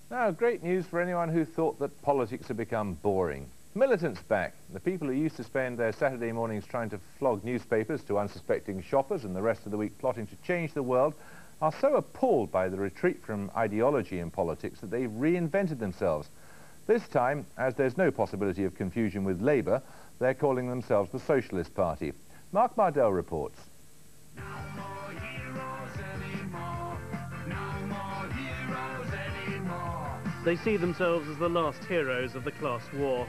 Now, great news for anyone who thought that politics had become boring. Militants back. The people who used to spend their Saturday mornings trying to flog newspapers to unsuspecting shoppers and the rest of the week plotting to change the world are so appalled by the retreat from ideology in politics that they've reinvented themselves. This time, as there's no possibility of confusion with Labour, they're calling themselves the Socialist Party. Mark Mardell reports. No more heroes anymore. No more heroes anymore. They see themselves as the last heroes of the class war.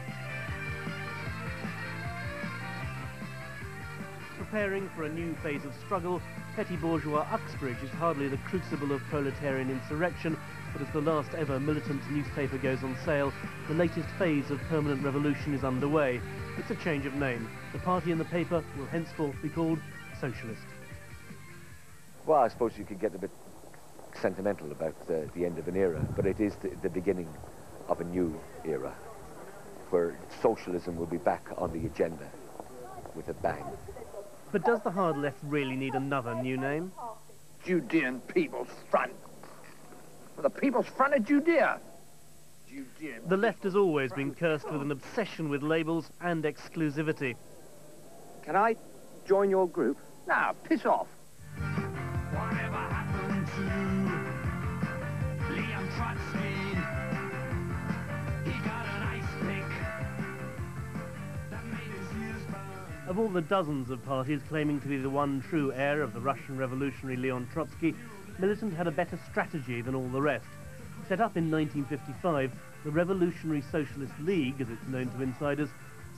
Preparing for a new phase of struggle, petty bourgeois Uxbridge is hardly the crucible of proletarian insurrection, but as the last ever militant newspaper goes on sale, the latest phase of permanent revolution is underway. It's a change of name. The party in the paper will henceforth be called Socialist. Well, I suppose you could get a bit sentimental about the end of an era, but it is the beginning of a new era, where socialism will be back on the agenda with a bang. But does the hard left really need another new name? Judean People's Front. The People's Front of Judea. The left has always been cursed with an obsession with labels and exclusivity. Can I join your group? Now, piss off. Whatever happened to Leon Trotsky? He got an ice pick that made his ears burn. Of all the dozens of parties claiming to be the one true heir of the Russian revolutionary Leon Trotsky, Militant had a better strategy than all the rest. Set up in 1955, the Revolutionary Socialist League, as it's known to insiders,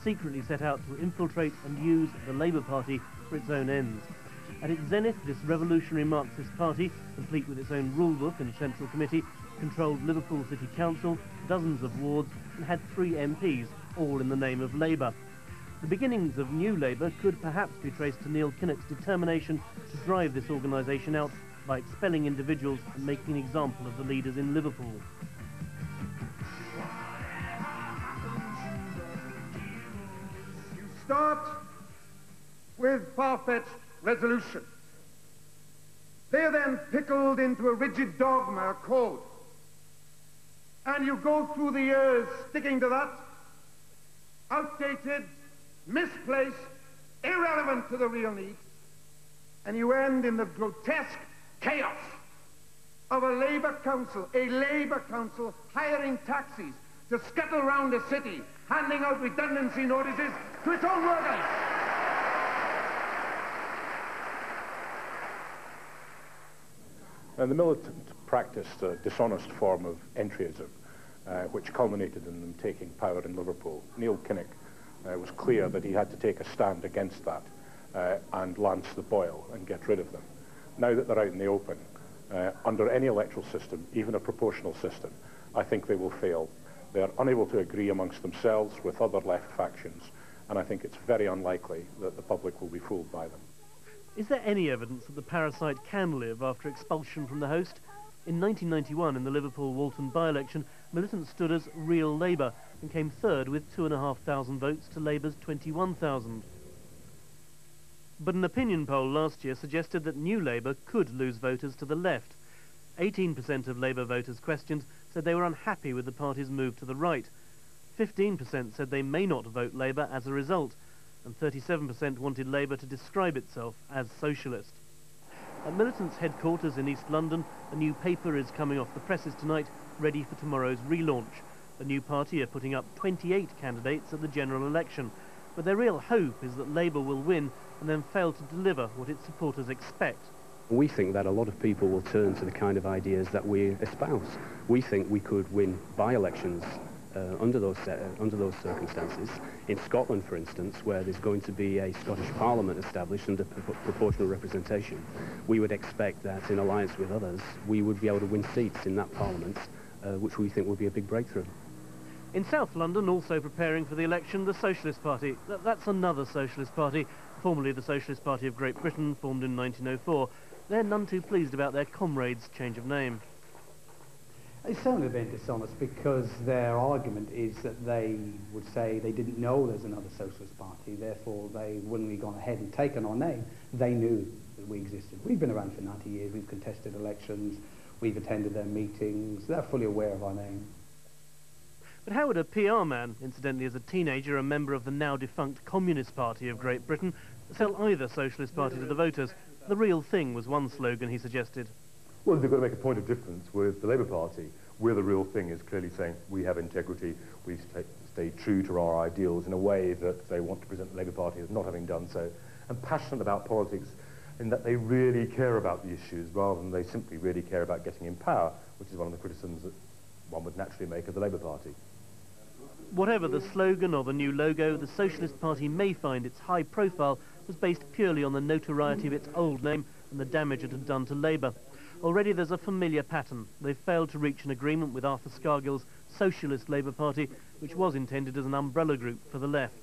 secretly set out to infiltrate and use the Labour Party for its own ends. At its zenith, this revolutionary Marxist party, complete with its own rulebook and central committee, controlled Liverpool City Council, dozens of wards, and had 3 MPs, all in the name of Labour. The beginnings of New Labour could perhaps be traced to Neil Kinnock's determination to drive this organisation out by expelling individuals and making an example of the leaders in Liverpool. You start with far-fetched resolution. They are then pickled into a rigid dogma or code. And you go through the years sticking to that, outdated, misplaced, irrelevant to the real need, and you end in the grotesque chaos of a Labour council hiring taxis to scuttle around the city, handing out redundancy notices to its own workers. And the militant practiced a dishonest form of entryism, which culminated in them taking power in Liverpool. Neil Kinnock was clear that he had to take a stand against that and lance the boil and get rid of them. Now that they're out in the open, under any electoral system, even a proportional system, I think they will fail. They are unable to agree amongst themselves with other left factions, and I think it's very unlikely that the public will be fooled by them. Is there any evidence that the parasite can live after expulsion from the host? In 1991, in the Liverpool-Walton by-election, Militant stood as Real Labour and came third with 2,500 votes to Labour's 21,000. But an opinion poll last year suggested that New Labour could lose voters to the left. 18% of Labour voters questioned said they were unhappy with the party's move to the right. 15% said they may not vote Labour as a result, and 37% wanted Labour to describe itself as socialist. At Militant's headquarters in East London, a new paper is coming off the presses tonight, ready for tomorrow's relaunch. The new party are putting up 28 candidates at the general election, but their real hope is that Labour will win and then fail to deliver what its supporters expect. We think that a lot of people will turn to the kind of ideas that we espouse. We think we could win by-elections under those circumstances. In Scotland, for instance, where there's going to be a Scottish Parliament established under proportional representation, we would expect that in alliance with others, we would be able to win seats in that Parliament, which we think would be a big breakthrough. In South London, also preparing for the election, the Socialist Party. That's another socialist party, formerly the Socialist Party of Great Britain, formed in 1904. They're none too pleased about their comrades' change of name. It's certainly been dishonest because their argument is that they would say they didn't know there's another socialist party, therefore they wouldn't have gone ahead and taken our name. They knew that we existed. We've been around for 90 years, we've contested elections, We've attended their meetings. They're fully aware of our name. But how would a PR man, incidentally as a teenager a member of the now defunct Communist Party of Great Britain, sell either Socialist Party to the voters? The real thing was one slogan he suggested. Well, they've got to make a point of difference with the Labour Party. We're the real thing is clearly saying we have integrity, we stay true to our ideals in a way that they want to present the Labour Party as not having done so, and passionate about politics in that they really care about the issues rather than they simply really care about getting in power, which is one of the criticisms that one would naturally make of the Labour Party. Whatever the slogan or the new logo, the Socialist Party may find its high profile was based purely on the notoriety of its old name and the damage it had done to Labour. Already there's a familiar pattern. They've failed to reach an agreement with Arthur Scargill's Socialist Labour Party, which was intended as an umbrella group for the left.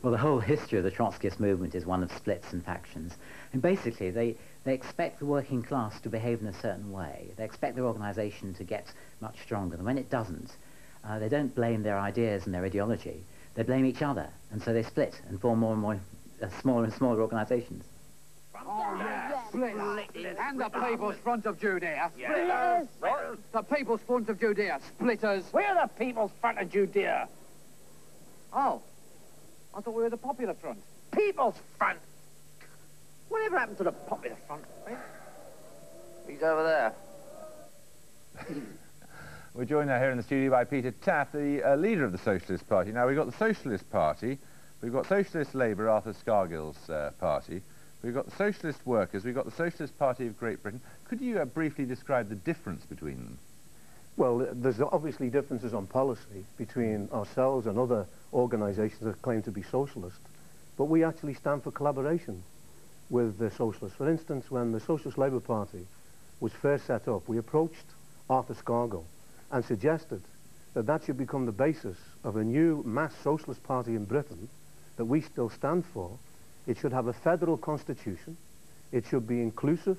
Well, the whole history of the Trotskyist movement is one of splits and factions. And basically, they expect the working class to behave in a certain way. They expect their organisation to get much stronger. And when it doesn't, they don't blame their ideas and their ideology. They blame each other. And so they split and form more and more smaller and smaller organisations. Oh, yes. Split. And the People's Front of Judea. Splitters. Yes. The People's Front of Judea. Splitters. We're the People's Front of Judea. Oh. I thought we were the Popular Front. People's Front. Whatever happened to the Popular Front? Eh? He's over there. We're joined now here in the studio by Peter Taft, the leader of the Socialist Party. Now, we've got the Socialist Party, we've got Socialist Labour, Arthur Scargill's party, we've got the Socialist Workers, we've got the Socialist Party of Great Britain. Could you briefly describe the difference between them? Well, there's obviously differences on policy between ourselves and other organisations that claim to be socialist, but we actually stand for collaboration with the socialists. For instance, when the Socialist Labour Party was first set up, we approached Arthur Scargill and suggested that that should become the basis of a new mass socialist party in Britain that we still stand for. It should have a federal constitution, it should be inclusive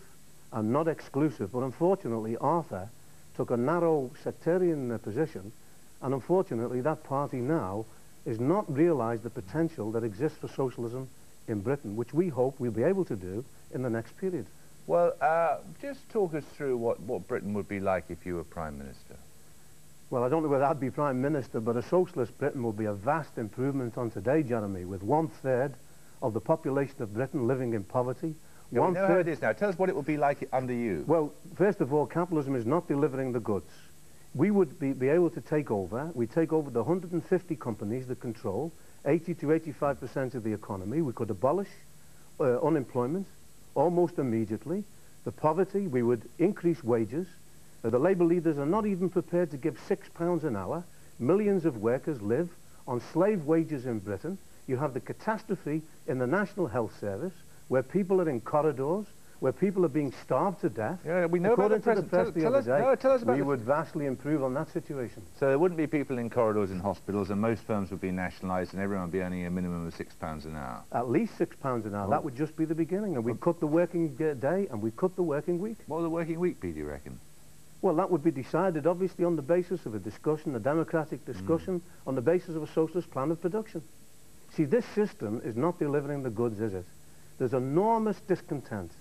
and not exclusive, but unfortunately Arthur took a narrow sectarian position, and unfortunately that party now is not realised the potential that exists for socialism in Britain, which we hope we'll be able to do in the next period. Well, just talk us through what Britain would be like if you were Prime Minister. Well, I don't know whether I'd be Prime Minister, but a socialist Britain will be a vast improvement on today, Jeremy, with 1/3 of the population of Britain living in poverty. Yeah, we know how it is now. Tell us what it would be like under you. Well, first of all, capitalism is not delivering the goods. We would be able to take over. We take over the 150 companies that control 80 to 85% of the economy. We could abolish unemployment almost immediately. The poverty, we would increase wages. The Labour leaders are not even prepared to give £6 an hour. Millions of workers live on slave wages in Britain. You have the catastrophe in the National Health Service, where people are in corridors, where people are being starved to death. Yeah, we know about the present. Tell us about we would vastly improve on that situation. So there wouldn't be people in corridors in hospitals, and most firms would be nationalised, and everyone would be earning a minimum of £6 an hour. At least £6 an hour. Oh. That would just be the beginning, and we'd cut the working day, and we'd cut the working week. What would the working week be, do you reckon? Well, that would be decided, obviously, on the basis of a discussion, a democratic discussion, on the basis of a socialist plan of production. See, this system is not delivering the goods, is it? There's enormous discontent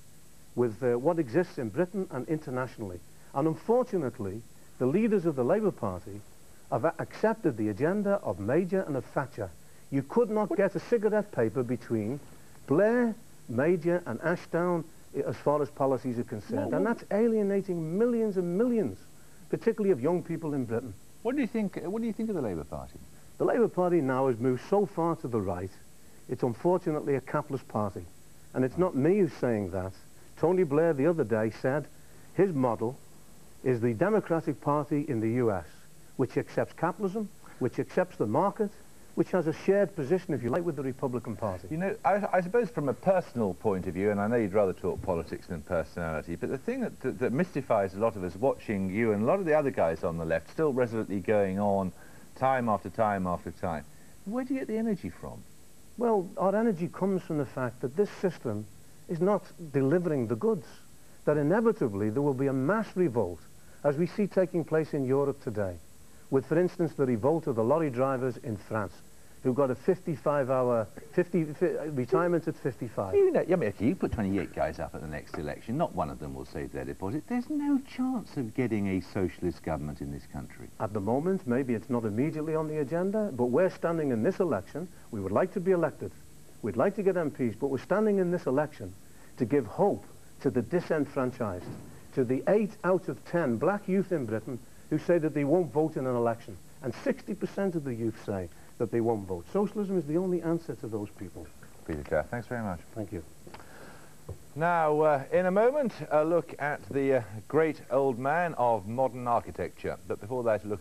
with what exists in Britain and internationally. And unfortunately, the leaders of the Labour Party have accepted the agenda of Major and of Thatcher. You could not get a cigarette paper between Blair, Major and Ashdown as far as policies are concerned. And that's alienating millions and millions, particularly of young people in Britain. What do you think of the Labour Party? The Labour Party now has moved so far to the right, it's unfortunately a capitalist party. And it's not me who's saying that. Tony Blair the other day said his model is the Democratic Party in the US, which accepts capitalism, which accepts the market, which has a shared position, if you like, with the Republican Party. You know, I suppose from a personal point of view, and I know you'd rather talk politics than personality, but the thing that mystifies a lot of us watching you and a lot of the other guys on the left still resolutely going on time after time after time, where do you get the energy from? Well, our energy comes from the fact that this system is not delivering the goods, that inevitably there will be a mass revolt, as we see taking place in Europe today, with, for instance, the revolt of the lorry drivers in France. who got a 55-hour retirement at 55. You know, I mean, okay, you put 28 guys up at the next election, not one of them will save their deposit. There's no chance of getting a socialist government in this country. At the moment, maybe it's not immediately on the agenda, but we're standing in this election. We would like to be elected. We'd like to get MPs, but we're standing in this election to give hope to the disenfranchised, to the 8 out of 10 black youth in Britain who say that they won't vote in an election. And 60% of the youth say that they won't vote. Socialism is the only answer to those people. Peter Clare, thanks very much. Thank you. Now, in a moment, a look at the great old man of modern architecture. But before that, a look at